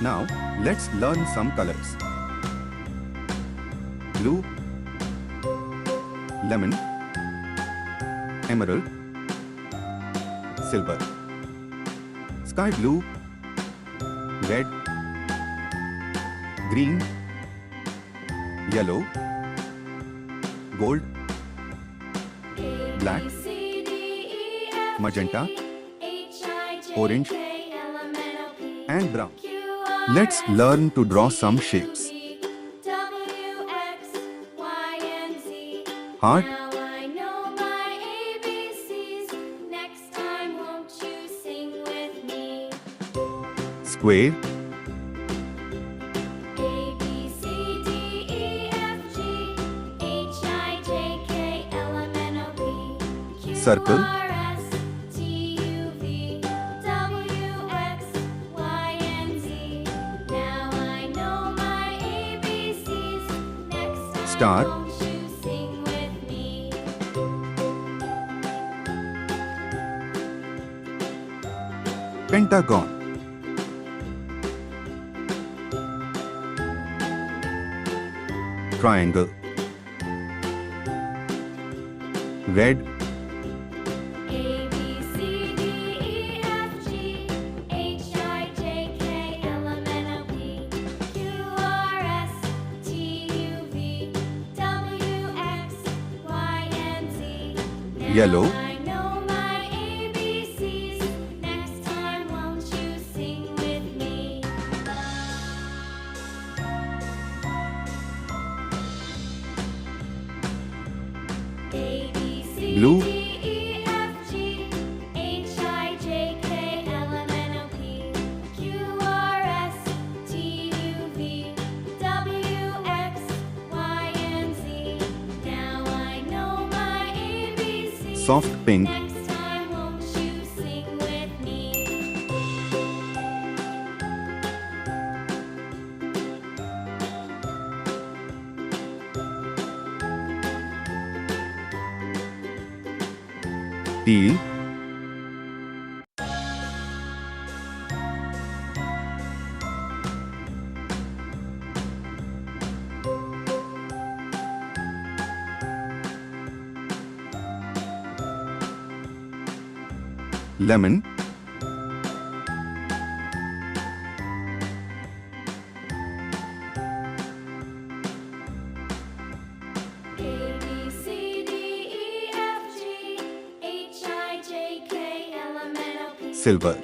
Now, let's learn some colors. Blue, lemon, emerald, silver. Sky blue, red, green, yellow, gold, black, magenta, orange, and brown. Let's learn to draw some shapes. Heart, square, circle, star, pentagon, triangle, red, yellow, blue, soft pink, teal, lemon, silver,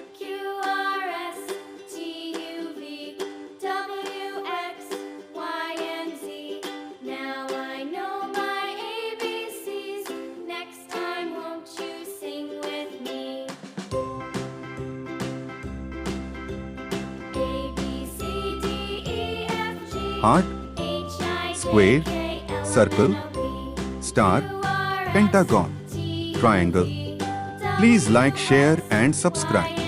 heart, square, circle, star, pentagon, triangle. Please like, share and subscribe.